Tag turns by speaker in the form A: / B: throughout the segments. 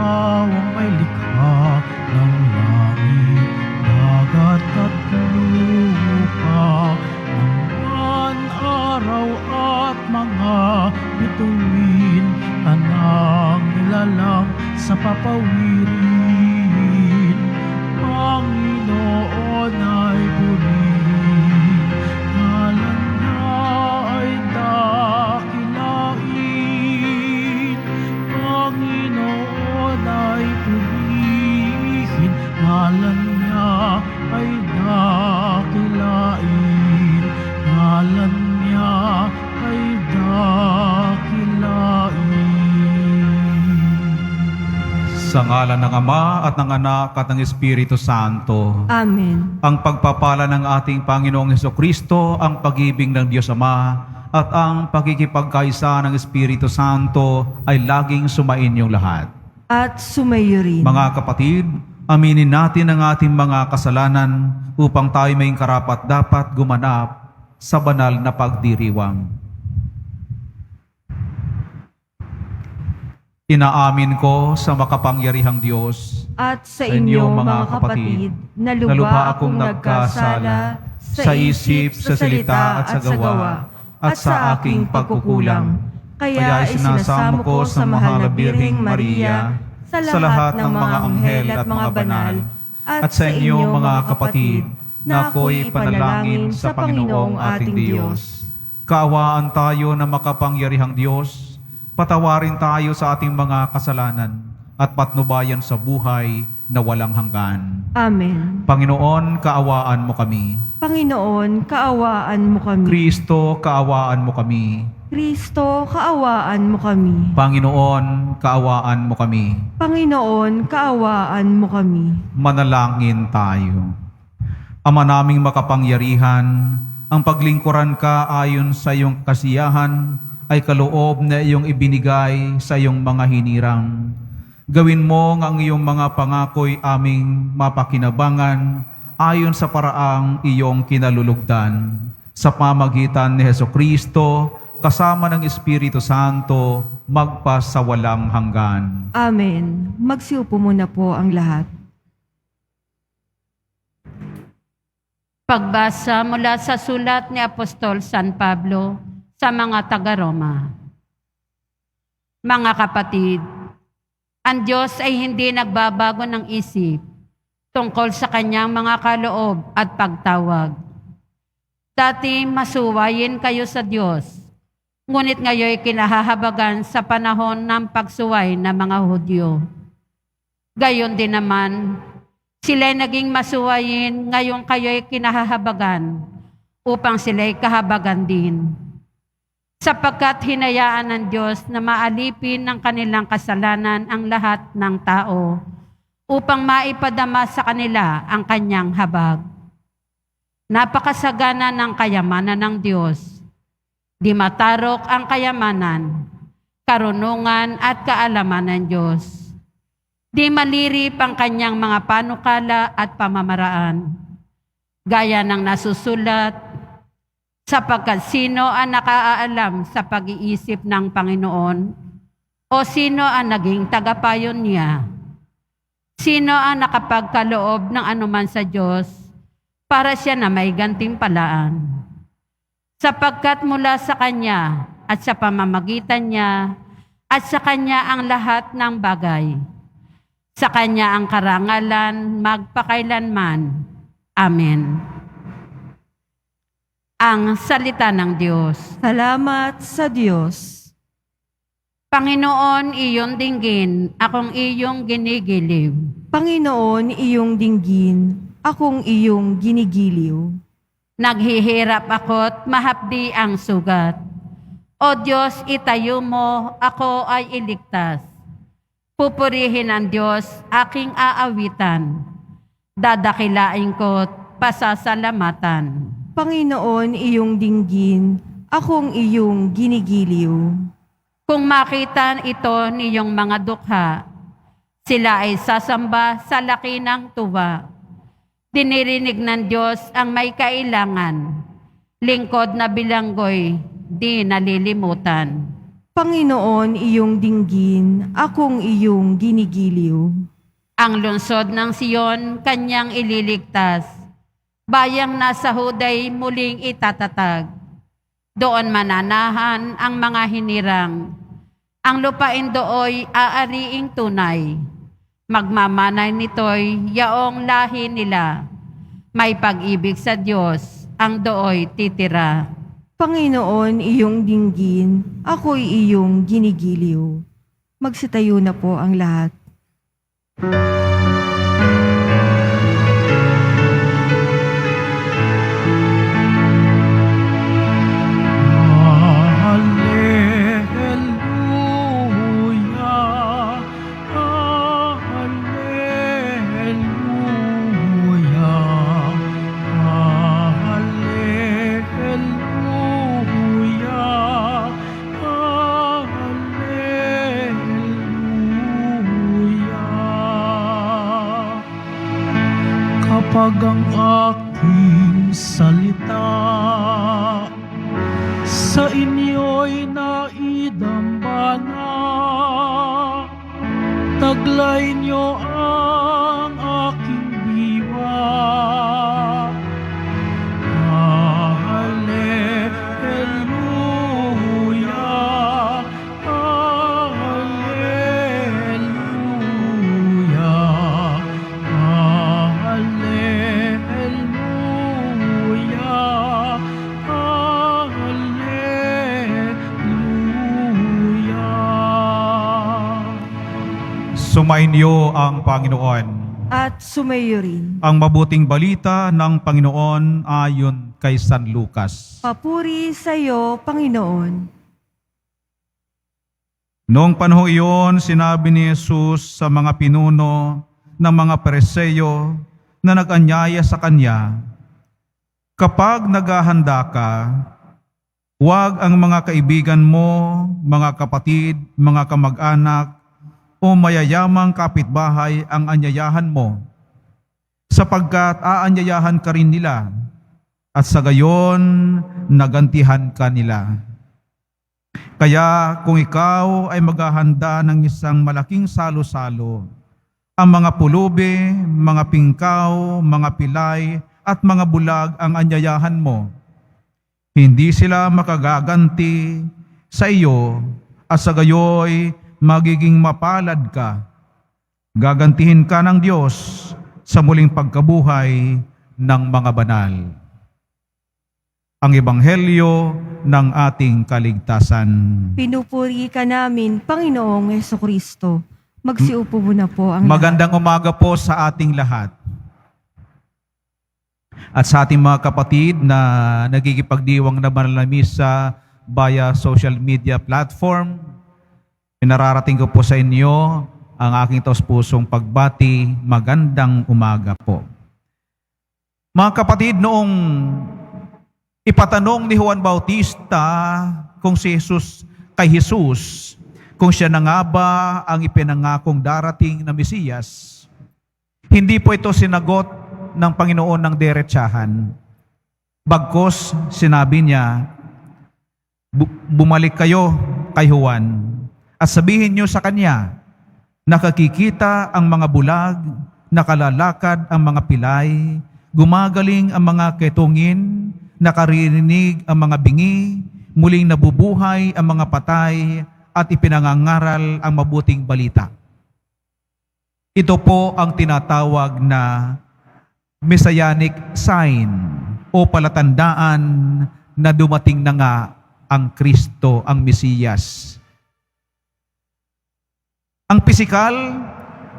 A: ikaw ang may likha ng langit, dagat at lupa, ng buwan, araw at mga bituin, tanang nilalang sa papawirin. Panginoon ay purihin, ngalan niya ay dakilain. Panginoon ay purihin, ngalan niya ay dakilain. Ngalan niya ay dakilain.
B: Sa ngalan ng Ama at ng Anak at ng Espiritu Santo.
C: Amen.
B: Ang pagpapala ng ating Panginoong Hesukristo, ang pag-ibig ng Diyos Ama, at ang pagkikipagkaisa ng Espiritu Santo ay laging sumainyong lahat.
C: At sumayo rin.
B: Mga kapatid, aminin natin ang ating mga kasalanan upang tayo may karapat-dapat gumanap sa banal na pagdiriwang. Inaamin ko sa makapangyarihang Diyos
C: At sa inyong mga kapatid, na lubha akong nagkasala sa isip, sa salita at sa gawa, at sa aking pagkukulang. Kaya isinasamo ko sa mahal na Birheng Maria, sa lahat ng mga anghel at mga banal, at sa inyong mga kapatid, na ako'y panalangin sa Panginoong ating Diyos.
B: Kaawaan tayo na makapangyarihang Diyos, patawarin tayo sa ating mga kasalanan at patnubayan sa buhay na walang hanggan.
C: Amen.
B: Panginoon, kaawaan mo kami.
C: Panginoon, kaawaan mo kami.
B: Kristo, kaawaan mo kami.
C: Kristo, kaawaan mo kami.
B: Panginoon, kaawaan mo kami.
C: Panginoon, kaawaan mo kami.
B: Manalangin tayo. Ama naming makapangyarihan, ang paglingkuran ka ayon sa iyong kasiyahan ay kaloob na iyong ibinigay sa iyong mga hinirang. Gawin mo ang iyong mga pangako'y aming mapakinabangan ayon sa paraang iyong kinalulugdan. Sa pamagitan ni Hesukristo, kasama ng Espiritu Santo, magpas sa walang hanggan.
C: Amen. Magsiupo muna po ang lahat.
D: Pagbasa mula sa sulat ni Apostol San Pablo sa mga taga-Roma. Mga kapatid, ang Diyos ay hindi nagbabago ng isip tungkol sa kanyang mga kaloob at pagtawag. Dati masuwayin kayo sa Diyos, ngunit ngayon kinahahabagan sa panahon ng pagsuway ng mga Hudyo. Gayon din naman, sila'y naging masuwayin ngayon kayo'y kinahahabagan upang sila'y kahabagan din. Sapagkat hinayaan ng Diyos na maalipin ng kanilang kasalanan ang lahat ng tao upang maipadama sa kanila ang kanyang habag. Napakasagana ng kayamanan ng Diyos. Di matarok ang kayamanan, karunungan at kaalaman ng Diyos. Di malirip ang kanyang mga panukala at pamamaraan. Gaya ng nasusulat, sapagkat sino ang nakaalam sa pag-iisip ng Panginoon? O sino ang naging tagapayon niya? Sino ang nakapagkaloob ng anuman sa Diyos para siya na may gantimpalaan? Sapagkat mula sa Kanya at sa pamamagitan niya at sa Kanya ang lahat ng bagay. Sa Kanya ang karangalan magpakailanman. Amen. Ang salita ng Diyos.
C: Salamat sa Diyos.
D: Panginoon, iyong dinggin, akong iyong ginigiliw.
C: Panginoon, iyong dinggin, akong iyong ginigiliw.
D: Naghihirap ako't mahapdi ang sugat. O Diyos, itayo mo, ako ay iligtas. Pupurihin ang Diyos, aking aawitan. Dadakilain ko't pasasalamatan.
C: Panginoon, iyong dinggin, akong iyong ginigiliw.
D: Kung makita ito niyong mga dukha, sila ay sasamba sa laki ng tuwa. Dinirinig ng Diyos ang may kailangan. Lingkod na bilanggoy, di nalilimutan.
C: Panginoon, iyong dinggin, akong iyong ginigiliw.
D: Ang lungsod ng Siyon, kanyang ililigtas. Bayang nasa Huday muling itatatag. Doon mananahan ang mga hinirang. Ang lupain dooy aariing tunay. Magmamanay nito'y yaong lahi nila. May pag-ibig sa Diyos, ang dooy titira.
C: Panginoon, iyong dinggin, ako'y iyong ginigiliw. Magsitayo na po ang lahat.
A: Hallelujah, hallelujah, hallelujah, hallelujah. Kapag ang aking salita sa inyo'y naidambana, taglay niyo ang aking diwa. Hallelujah, hallelujah, hallelujah, hallelujah.
B: Sumainyo ang Panginoon.
C: At sumayo rin.
B: Ang mabuting balita ng Panginoon ayon kay San Lucas.
C: Papuri sa iyo, Panginoon.
B: Noong panahon iyon, sinabi ni Jesus sa mga pinuno ng mga Pariseo na nag-anyaya sa Kanya, kapag naghahanda ka, huwag ang mga kaibigan mo, mga kapatid, mga kamag-anak, o mayayamang kapitbahay ang anyayahan mo, sapagkat aanyayahan ka rin nila, at sa gayon, nagantihan ka nila. Kaya kung ikaw ay maghahanda ng isang malaking salo-salo, ang mga pulubi, mga pingkaw, mga pilay, at mga bulag ang anyayahan mo, hindi sila makagaganti sa iyo, at sa gayoy, magiging mapalad ka. Gagantihin ka ng Diyos sa muling pagkabuhay ng mga banal. Ang Ebanghelyo ng ating kaligtasan.
C: Pinupuri ka namin, Panginoong Hesukristo. Magsiupo muna po ang lahat.
B: Magandang umaga po sa ating lahat. At sa ating mga kapatid na nagigipagdiwang na banal na misa via social media platform, pinararating ko po sa inyo ang aking taos-pusong pagbati. Magandang umaga po. Mga kapatid, noong ipatanong ni Juan Bautista kung si Jesus, kay Jesus, kung siya na nga ba ang ipinangakong darating na Mesiyas, hindi po ito sinagot ng Panginoon ng diretsahan. Bagkus, sinabi niya, bumalik kayo kay Juan at sabihin niyo sa kanya, nakakikita ang mga bulag, nakalalakad ang mga pilay, gumagaling ang mga ketungin, nakaririnig ang mga bingi, muling nabubuhay ang mga patay, at ipinangangaral ang mabuting balita. Ito po ang tinatawag na messianic sign o palatandaan na dumating na nga ang Kristo, ang Mesiyas. Ang pisikal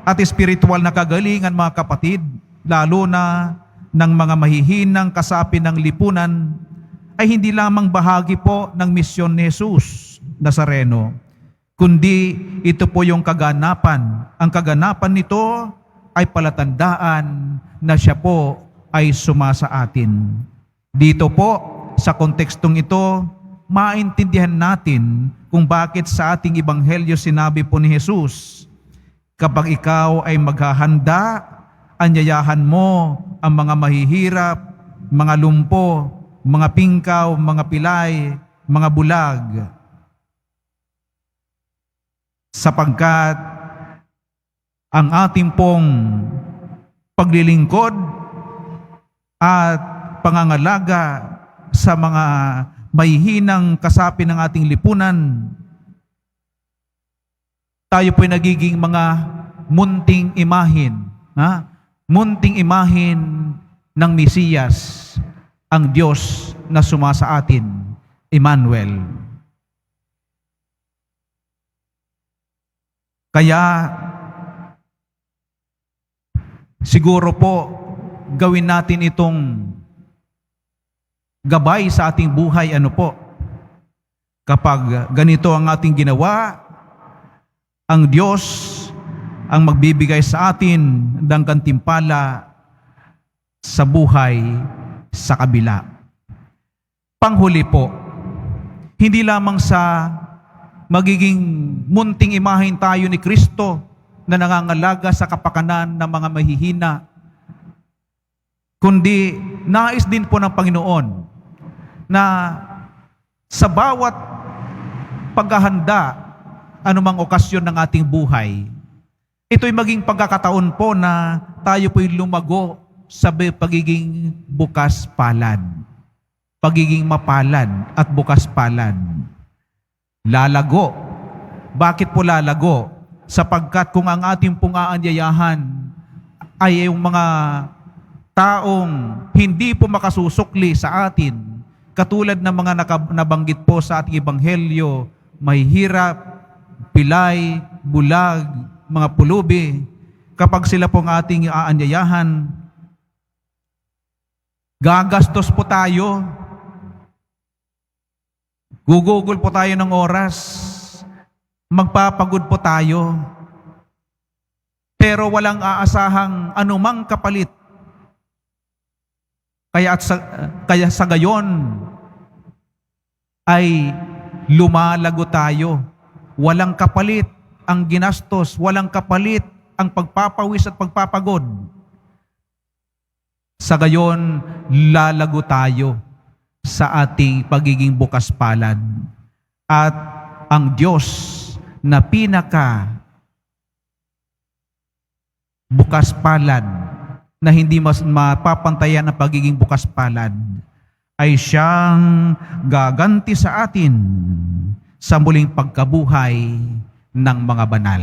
B: at espiritual na kagalingan, mga kapatid, lalo na ng mga mahihinang kasapi ng lipunan, ay hindi lamang bahagi po ng misyon ni Jesus Nazareno, kundi ito po yung kaganapan. Ang kaganapan nito ay palatandaan na siya po ay sumasa atin. Dito po, sa kontekstong ito, maintindihan natin kung bakit sa ating Ebanghelyo sinabi po ni Jesus, kapag ikaw ay maghahanda, anyayahan mo ang mga mahihirap, mga lumpo, mga pingkaw, mga pilay, mga bulag. sapagkat ang ating pong paglilingkod at pangangalaga sa mga mahihinang kasapi ng ating lipunan, tayo po'y nagiging mga munting imahin, munting imahin ng Mesiyas, ang Diyos na sumasa atin, Emmanuel. Kaya, siguro po, gawin natin itong gabay sa ating buhay, kapag ganito ang ating ginawa, ang Diyos ang magbibigay sa atin ng gantimpala sa buhay sa kabila. Panghuli po, hindi lamang sa magiging munting imahin tayo ni Kristo na nangangalaga sa kapakanan ng mga mahihina, kundi nais din po ng Panginoon na sa bawat paghahanda, anumang okasyon ng ating buhay, ito'y maging pagkakataon po na tayo po'y lumago sa pagiging bukas palad. Pagiging mapalad at bukas palad. Lalago. Bakit po lalago? Sapagkat kung ang ating pong aanyayahan ay yung mga taong hindi po makasusukli sa atin, katulad ng mga nabanggit po sa ating ebanghelyo, may hirap, pilay, bulag, mga pulubi, kapag sila pong ating aanyayahan, gagastos po tayo, gugugol po tayo ng oras, magpapagod po tayo, pero walang aasahang anumang kapalit. Kaya sa gayon ay lumalago tayo. Walang kapalit ang ginastos, walang kapalit ang pagpapawis at pagpapagod. Sa gayon, lalago tayo sa ating pagiging bukas palad. At ang Diyos na pinaka bukas palad, na hindi mas mapapantayan ang pagiging bukas palad, ay siyang gaganti sa atin sa muling pagkabuhay ng mga banal.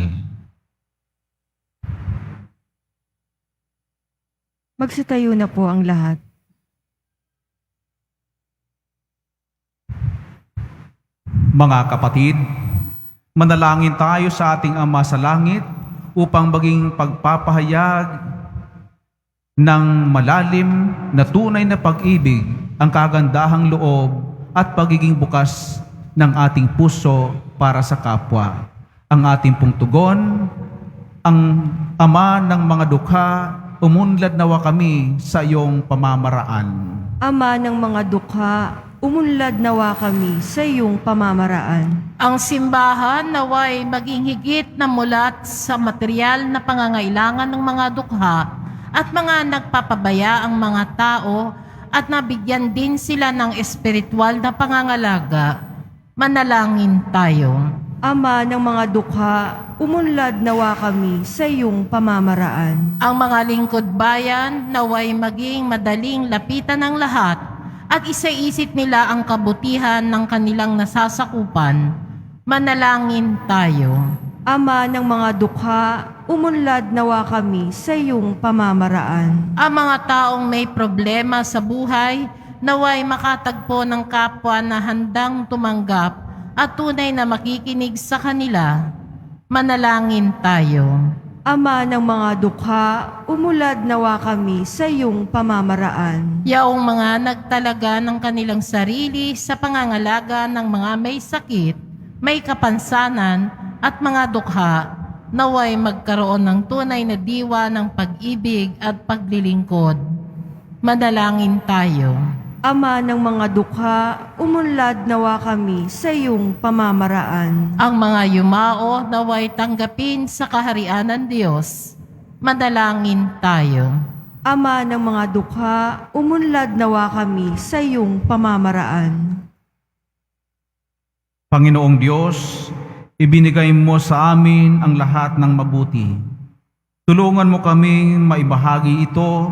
C: Magsitayo na po ang lahat.
B: Mga kapatid, manalangin tayo sa ating Ama sa Langit upang maging pagpapahayag ng malalim na tunay na pag-ibig, ang kagandahang loob at pagiging bukas ng ating puso para sa kapwa. Ang ating pong tugon, ang Ama ng mga dukha, umunlad nawa kami sa iyong pamamaraan.
C: Ama ng mga dukha, umunlad nawa kami sa iyong pamamaraan.
E: Ang simbahan naway maging higit na mulat sa material na pangangailangan ng mga dukha at mga nagpapabaya ang mga tao at nabigyan din sila ng espiritual na pangangalaga. Manalangin tayo.
C: Ama ng mga dukha, umunlad nawa kami sa iyong pamamaraan.
E: Ang mga lingkod bayan naway maging madaling lapitan ng lahat at isaisip nila ang kabutihan ng kanilang nasasakupan. Manalangin tayo.
C: Ama ng mga dukha, umunlad nawa kami sa iyong pamamaraan.
E: Ang mga taong may problema sa buhay naway makatagpo ng kapwa na handang tumanggap at tunay na makikinig sa kanila. Manalangin tayo.
C: Ama ng mga dukha, umulad nawa kami sa iyong pamamaraan.
E: Yaong mga nagtalaga ng kanilang sarili sa pangangalaga ng mga may sakit, may kapansanan at mga dukha, naway magkaroon ng tunay na diwa ng pag-ibig at paglilingkod. Manalangin tayo.
C: Ama ng mga dukha, umunlad nawa kami sa iyong pamamaraan.
E: Ang mga yumao naway tanggapin sa kaharian ng Diyos. Manalangin tayo.
C: Ama ng mga dukha, umunlad nawa kami sa iyong pamamaraan.
B: Panginoong Diyos, Ibinigay mo sa amin ang lahat ng mabuti. Tulungan mo kaming maibahagi ito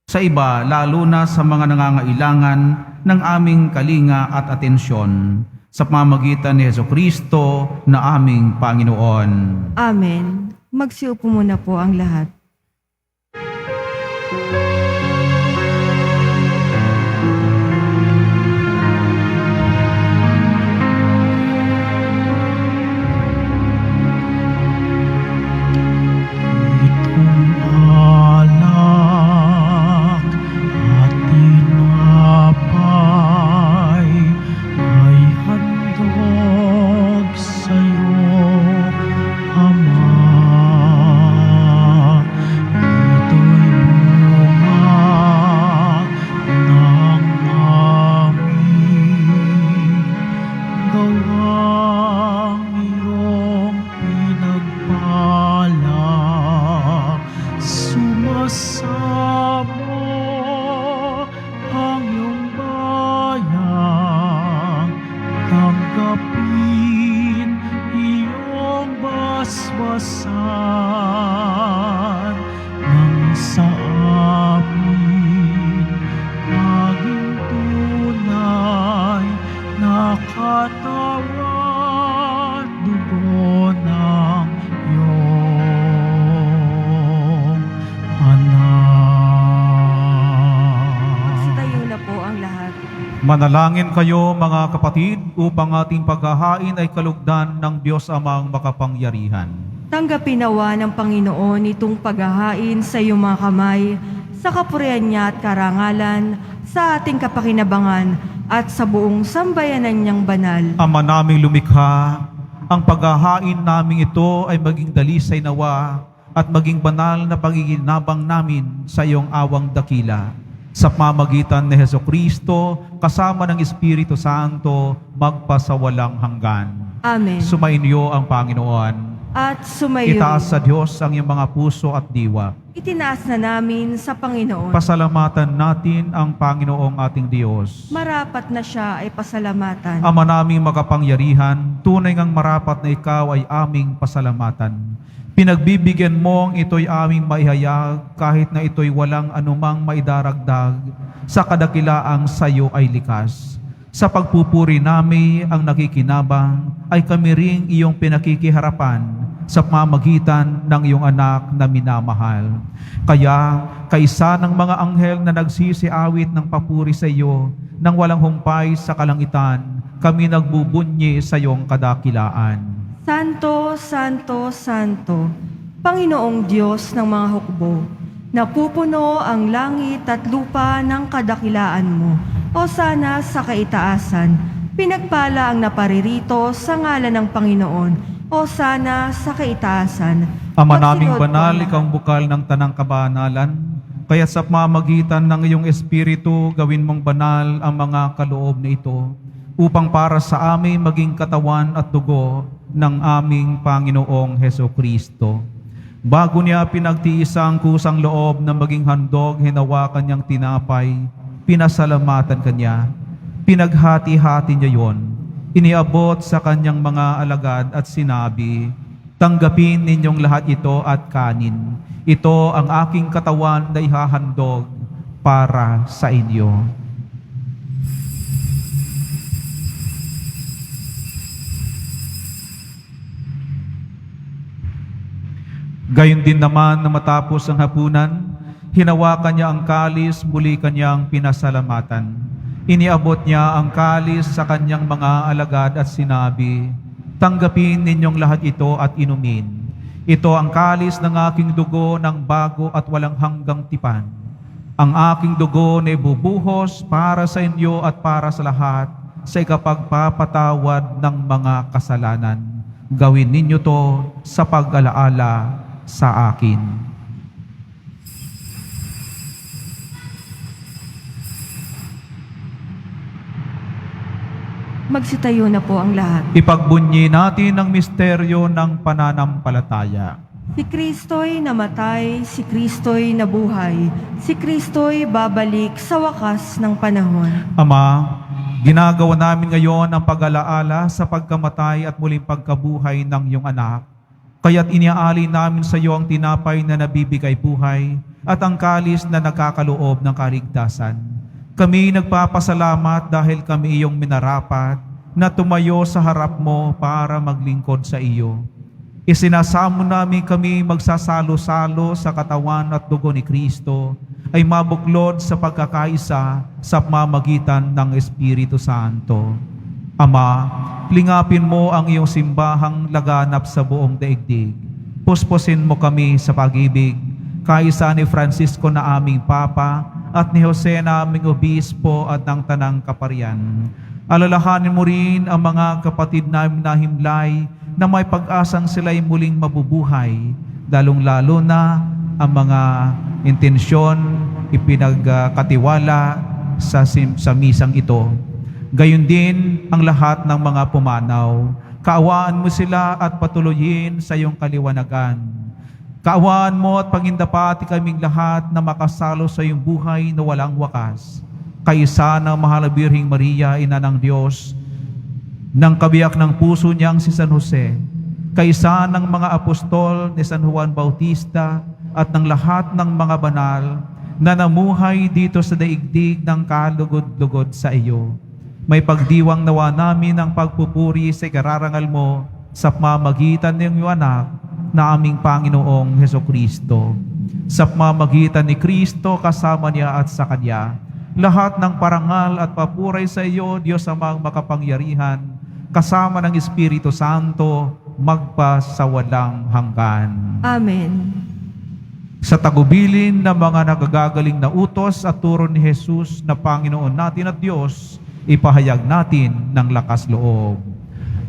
B: sa iba, lalo na sa mga nangangailangan ng aming kalinga at atensyon sa pamamagitan ni Jesucristo na aming Panginoon.
C: Amen. Magsiupo muna po ang lahat.
A: Itong alak at tinapay ay handog sa'yo, Ama. Ito'y bunga ng aming gawang iyong pinagpala. Sumasamo ang iyong bayang, tanggapin iyong basbasan nang sa amin maging tunay na katawan, dugo ng iyong anak.
C: Magsitayo na po ang lahat.
B: Manalangin kayo mga kapatid upang ating paghahain ay kalugdan ng Diyos Amang makapangyarihan.
C: Tanggapin nawa ng Panginoon itong paghahain sa iyong mga kamay, sa kapurihan niya at karangalan, sa ating kapakinabangan at sa buong sambayanan niyang banal.
B: Ama naming lumikha, ang paghahain naming ito ay maging dalisay nawa at maging banal na pagiginabang namin sa iyong awang dakila. Sa pamamagitan ni Jesucristo, kasama ng Espiritu Santo, magpasawalang hanggan.
C: Amen.
B: Sumainyo ang Panginoon.
C: At sumayo.
B: Itaas sa Diyos ang iyong mga puso at diwa.
C: Itinaas na namin sa Panginoon.
B: Pasalamatan natin ang Panginoong ating Diyos.
C: Marapat na siya ay pasalamatan.
B: Ama naming makapangyarihan, tunay ngang marapat na ikaw ay aming pasalamatan. Pinagbibigyan mong ito'y aming maihayag kahit na ito'y walang anumang maidaragdag sa kadakilaang sa iyo ay likas. Sa pagpupuri namin ang nakikinabang ay kami ring iyong pinakikiharapan sa pamamagitan ng iyong anak na minamahal. Kaya, kaisa ng mga anghel na nagsisiawit ng papuri sa iyo nang walang humpay sa kalangitan, kami nagbubunyi sa iyong kadakilaan.
C: Santo, Santo, Santo, Panginoong Diyos ng mga hukbo, napupuno ang langit at lupa ng kadakilaan mo. O sana sa kaitaasan, pinagpala ang naparirito sa ngalan ng Panginoon. O sana sa kaitaasan.
B: Ama naming
C: Magsunod
B: banal,
C: po ang
B: ikaw ang bukal ng tanang kabanalan, kaya sa pamamagitan ng iyong Espiritu, gawin mong banal ang mga kaloob na ito, upang para sa amin maging katawan at dugo ng aming Panginoong Hesukristo. Bago niya pinagtiisang kusang loob na maging handog, hinawakan niyang tinapay, pinasalamatan kanya, pinaghati-hati niya yon, iniabot sa kanyang mga alagad at sinabi, tanggapin ninyong lahat ito at kanin. Ito ang aking katawan na ihahandog para sa inyo. Gayon din naman na matapos ang hapunan, hinawakan niya ang kalis, muli kanyang pinasalamatan. Iniabot niya ang kalis sa kanyang mga alagad at sinabi, tanggapin ninyong lahat ito at inumin. Ito ang kalis ng aking dugo ng bago at walang hanggang tipan. Ang aking dugo na ibubuhos para sa inyo at para sa lahat sa ikapagpapatawad ng mga kasalanan. Gawin ninyo to sa pag-alaala sa akin.
C: Magsitayo na po ang lahat.
B: Ipagbunyi natin ang misteryo ng pananampalataya.
C: Si Kristo'y namatay, si Kristo'y nabuhay, si Kristo'y babalik sa wakas ng panahon.
B: Ama, Ginagawa namin ngayon ang pag-alaala sa pagkamatay at muling pagkabuhay ng iyong anak. Kaya't iniaalay namin sa iyo ang tinapay na nabibigay buhay at ang kalis na nagkakaloob ng kaligtasan. Kami nagpapasalamat dahil kami iyong minarapat na tumayo sa harap mo para maglingkod sa iyo. Isinasamo namin kami magsasalo-salo sa katawan at dugo ni Kristo ay mabuklod sa pagkakaisa sa pamamagitan ng Espiritu Santo. Ama, lingapin mo ang iyong simbahang laganap sa buong daigdig. Puspusin mo kami sa pag-ibig, kaisa ni Francisco na aming Papa at ni Jose na aming Obispo at ng Tanang Kaparian. Alalahanin mo rin ang mga kapatid namin na himlay na may pag-asang sila'y muling mabubuhay, lalong-lalo na ang mga intensyon ipinagkatiwala sa misang ito. Gayon din ang lahat ng mga pumanaw. Kaawaan mo sila at patuloyin sa iyong kaliwanagan. Kaawaan mo at pangindapati kaming lahat na makasalo sa iyong buhay na walang wakas. Kaisa ng mahal na Birheng Maria, Ina ng Diyos, ng kabiyak ng puso niyang si San Jose, kaisa ng mga apostol ni San Juan Bautista at ng lahat ng mga banal na namuhay dito sa daigdig ng kalugod-lugod sa iyo. May pagdiwang nawa namin ang pagpupuri sa ikararangal mo sa pamamagitan ng iyong anak na aming Panginoong Hesukristo. Sa pamamagitan ni Kristo kasama niya at sa Kanya, lahat ng parangal at papuray sa iyo, Diyos amang makapangyarihan, kasama ng Espiritu Santo, magpasawalang hanggan.
C: Amen.
B: Sa tagubilin ng mga nagagagaling na utos at turo ni Jesus na Panginoon natin at Diyos, ipahayag natin ng lakas loob.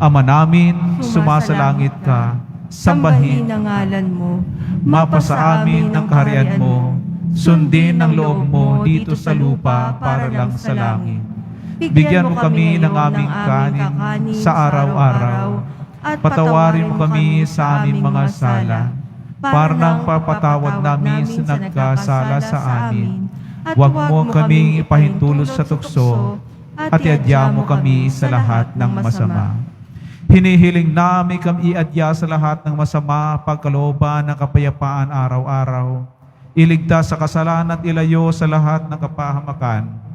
B: Ama namin, sumasalangit ka, sambahin
C: ang ngalan mo,
B: mapasa amin ang kaharian mo, sundin ang loob mo dito sa lupa para lang sa langit. Bigyan mo kami ng aming kanin sa araw-araw at patawarin mo kami sa aming mga sala para nang papatawad namin sa nagkasala sa amin. Huwag mo kaming ipahintulot sa tukso at iadya mo kami sa lahat ng masama. Hinihiling namin kami iadya sa lahat ng masama, pagkalooban ng kapayapaan araw-araw. Iligtas sa kasalanan at ilayo sa lahat ng kapahamakan.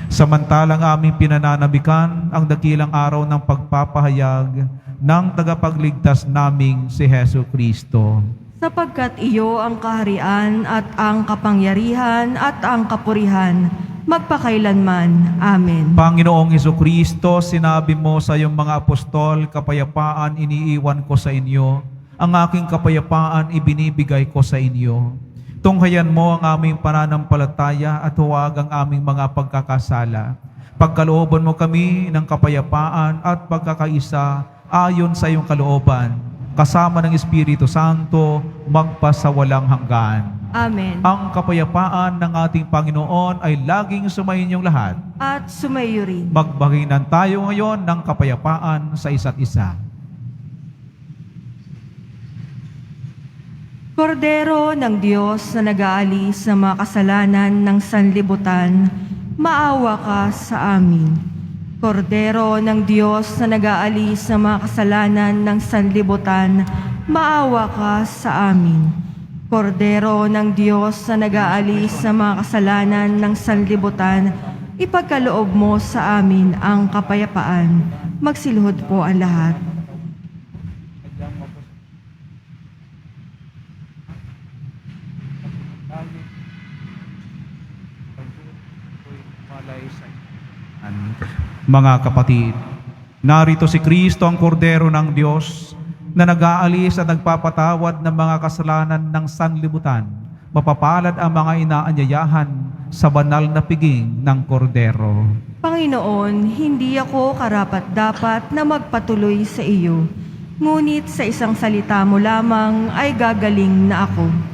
B: Samantalang aming pinananabikan ang dakilang araw ng pagpapahayag ng tagapagligtas naming si Hesu Kristo.
C: Sapagkat iyo ang kaharian at ang kapangyarihan at ang kapurihan, magpakailanman. Amen.
B: Panginoong Hesukristo, sinabi mo sa iyong mga apostol, kapayapaan iniiwan ko sa inyo, ang aking kapayapaan ibinibigay ko sa inyo. Tunghayan mo ang aming pananampalataya at huwag ang aming mga pagkakasala. Pagkalooban mo kami ng kapayapaan at pagkakaisa ayon sa iyong kalooban, kasama ng Espiritu Santo, magpasawalang hanggan.
C: Amen.
B: Ang kapayapaan ng ating Panginoon ay laging sumainyong lahat.
C: At sumayo rin.
B: Magbaginan tayo ngayon ng kapayapaan sa isa't isa.
C: Kordero ng Diyos na nag-aalis sa mga kasalanan ng sanlibutan, maawa ka sa amin. Kordero ng Diyos na nag-aalis sa mga kasalanan ng sanlibutan, maawa ka sa amin. Kordero ng Diyos na nag-aalis sa mga kasalanan ng sanlibutan, ipagkaloob mo sa amin ang kapayapaan. Magsilhod po ang lahat.
B: Mga kapatid, narito si Kristo ang Kordero ng Diyos na nag-aalis at nagpapatawad ng mga kasalanan ng sanlibutan. Mapapalad ang mga inaanyayahan sa banal na piging ng Kordero.
C: Panginoon, hindi ako karapat-dapat na magpatuloy sa iyo, ngunit sa isang salita mo lamang ay gagaling na ako.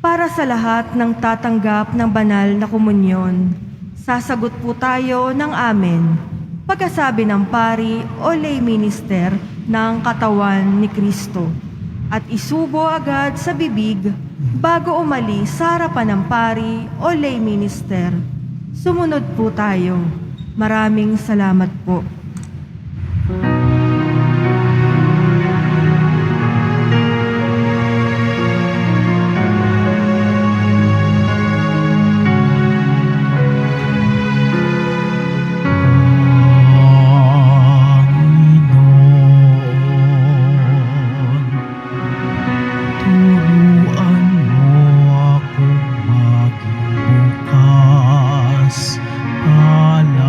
C: Para sa lahat ng tatanggap ng banal na komunyon, sasagot po tayo ng amen. Pagkasabi ng pari o lay minister ng katawan ni Kristo at isubo agad sa bibig bago umalis sa harapan ng pari o lay minister. Sumunod po tayo. Maraming salamat po.
A: Turuan mo akong maging bukas palad.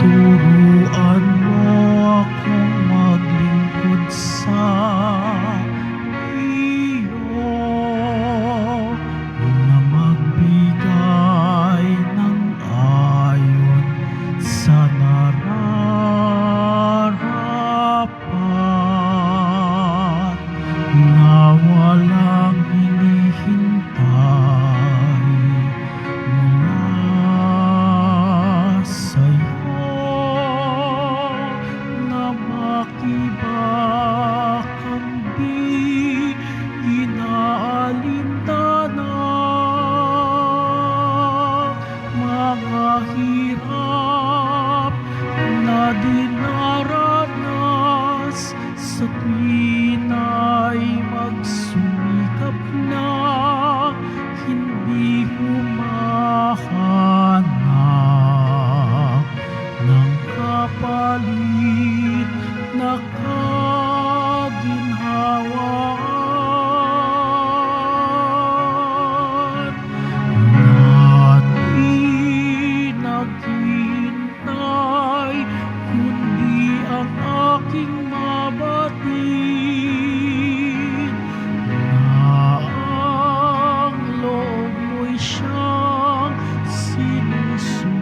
A: Turuan mo akong maglingkod sa iyo na magbigay ng ayon sa nararapat na walang hinihintay mula sa'yo, na makibakang di inaalintanang mga hirap na dinaranas sa tuwina'y magsumikap na hindi humahanap ng kapalit na kaginhawaan na di naghihintay kundi ang aking mabatid na ang loob mo'y siyang sinusundan.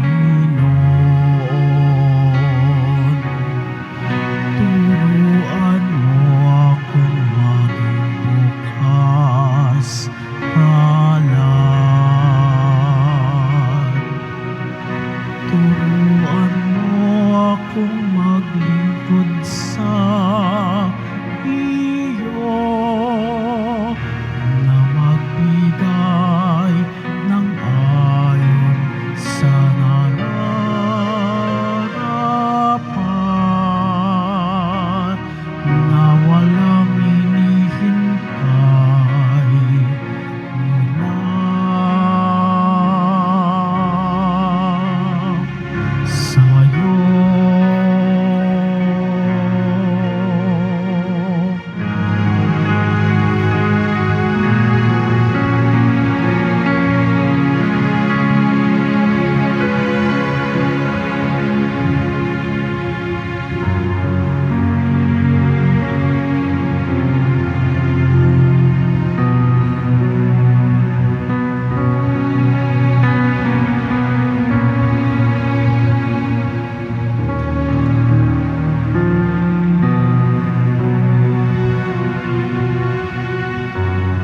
A: Panginoon, turuan mo akong maging bukas palad. Turuan mo akong maglingkod sa iyo na magbigay ng ayon sa nararapat na walang hinihintay mula sa'yo.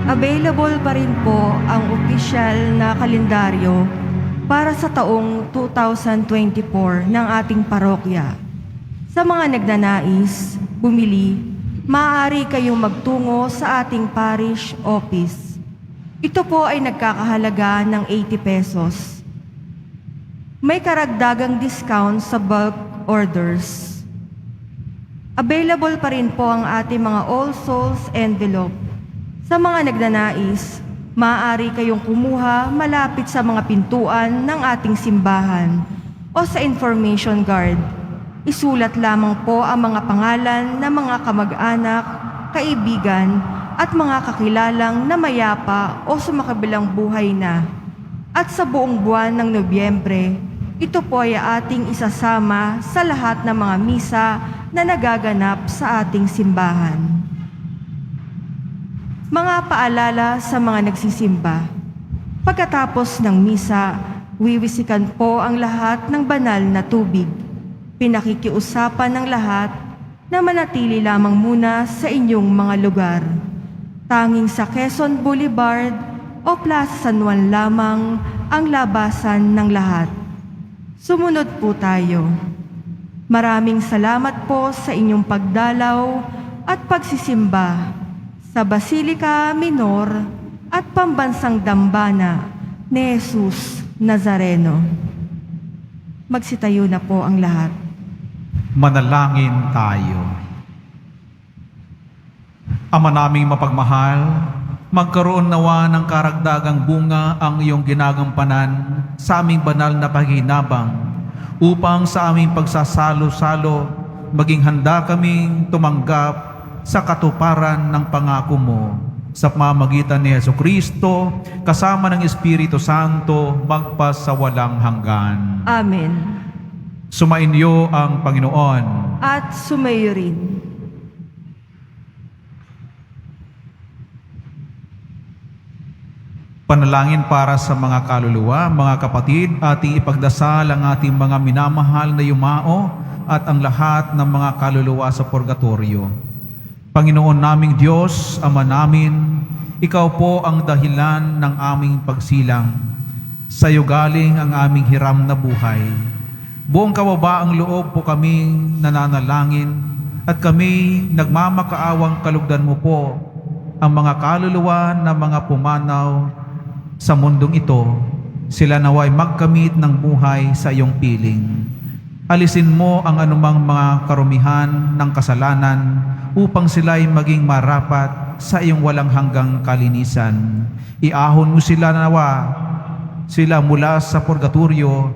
C: Available pa rin po ang opisyal na kalendaryo para sa taong 2024 ng ating parokya. Sa mga nagnanais bumili, maaari kayong magtungo sa ating parish office. Ito po ay nagkakahalaga ng 80 pesos. May karagdagang discount sa bulk orders. Available pa rin po ang ating mga All Souls envelope. Sa mga nagnanais, maaari kayong kumuha malapit sa mga pintuan ng ating simbahan o sa information guard. Isulat lamang po ang mga pangalan ng mga kamag-anak, kaibigan at mga kakilalang na mayapa o sumakabilang buhay na. At sa buong buwan ng Nobyembre, ito po ay ating isasama sa lahat ng mga misa na nagaganap sa ating simbahan. Mga paalala sa mga nagsisimba. Pagkatapos ng misa, wiwisikan po ang lahat ng banal na tubig. Pinakikiusapan ng lahat na manatili lamang muna sa inyong mga lugar. Tanging sa Quezon Boulevard o Plaza San Juan lamang ang labasan ng lahat. Sumunod po tayo. Maraming salamat po sa inyong pagdalaw at pagsisimba sa Basilica Minor at Pambansang Dambana ni Jesus Nazareno. Magsitayo na po ang lahat.
B: Manalangin tayo. Ama naming mapagmahal, magkaroon nawa ng karagdagang bunga ang iyong ginagampanan sa aming banal na paghinabang upang sa aming pagsasalo-salo maging handa kaming tumanggap sa katuparan ng pangako mo sa pamamagitan ni Jesucristo kasama ng Espiritu Santo magpasawalang hanggan.
C: Amen.
B: Sumainyo ang Panginoon.
C: At sumayo rin.
B: Panalangin para sa mga kaluluwa, mga kapatid, ating ipagdasal ang ating mga minamahal na yumao at ang lahat ng mga kaluluwa sa purgatorio. Panginoon naming Diyos, Ama namin, Ikaw po ang dahilan ng aming pagsilang. Sa iyo galing ang aming hiram na buhay. Buong kababaang loob po kaming nananalangin at kami nagmamakaawang kalugdan mo po ang mga kaluluwa na mga pumanaw sa mundong ito. Sila naway magkamit ng buhay sa iyong piling. Alisin mo ang anumang mga karumihan ng kasalanan upang sila'y maging marapat sa iyong walang hanggang kalinisan. Iahon mo sila mula sa purgatorio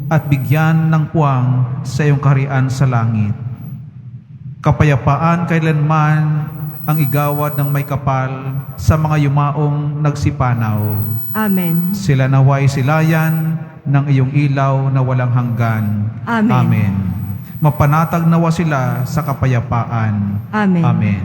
B: at bigyan ng puwang sa iyong kaharian sa langit. Kapayapaan kailanman ang igawad ng may kapal sa mga yumaong nagsipanaw.
C: Amen.
B: Sila naway silayan ng iyong ilaw na walang hanggan.
C: Amen.
B: Amen. Mapanatag nawa sila sa kapayapaan.
C: Amen.
B: Amen.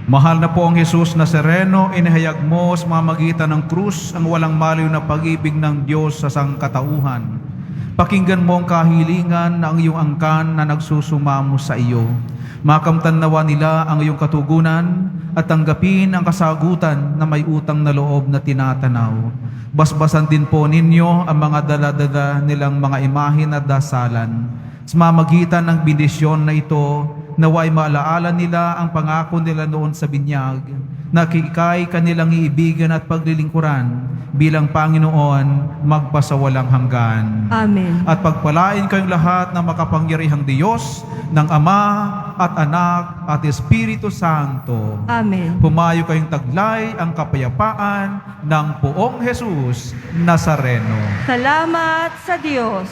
B: Mahal na po ang Jesus Nazareno, inihayag mo sa mamagitan ng krus ang walang maliw na pag-ibig ng Diyos sa sangkatauhan. Pakinggan mo ang kahilingan ng iyong angkan na nagsusumamo sa iyo. Makamtan nawa nila ang iyong katugunan at tanggapin ang kasagutan na may utang na loob na tinatanaw. Basbasan din po ninyo ang mga daladala nilang mga imahin at dasalan. Sa mamagitan ng bendisyon na ito, naway maalaala nila ang pangako nila noon sa binyag, na ika'y kanilang iibigan at paglilingkuran bilang Panginoon magpasawalang hanggan.
C: Amen.
B: At pagpalain kayong lahat ng makapangyarihang Diyos, ng Ama at Anak at Espiritu Santo.
C: Amen.
B: Pumayo kayong taglay ang kapayapaan ng Poong Jesus Nazareno.
C: Salamat sa Diyos.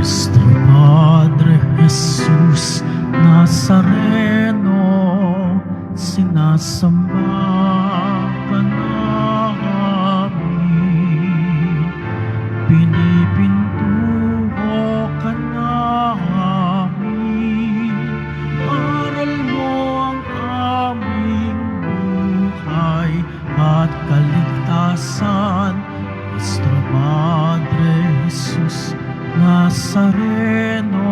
A: Nuestro Padre Jesus Nazareno, sinasamba ka namin, pinipintuho ka namin, aral mo ang aming buhay at kaligtasan. Nuestro Padre Jesus Nazareno,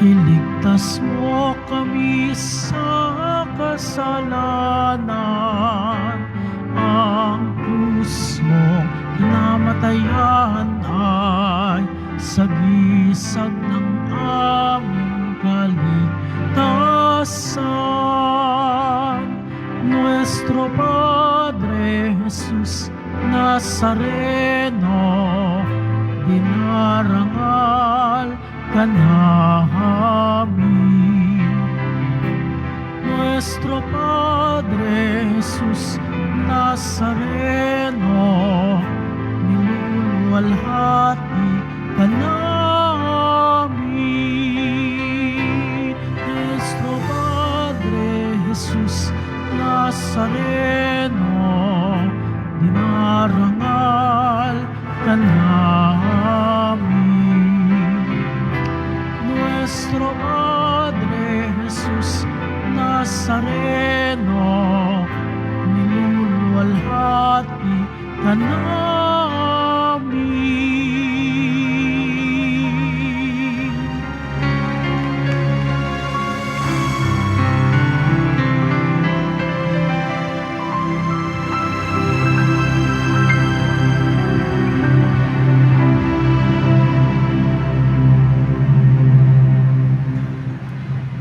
A: iligtas mo kami sa kasalanan. Ang krus mo kinamatayan ay sagisag ng aming kaligtasan. Nuestro Padre Jesus Nazareno, dinarangal ka namin. Nuestro Padre Jesus Nazareno, niluluwalhati ka namin. Nuestro Padre Jesus Nazareno, dinarangal ka namin. Nuestro Padre Jesus Nazareno, niluluwalhati ka namin.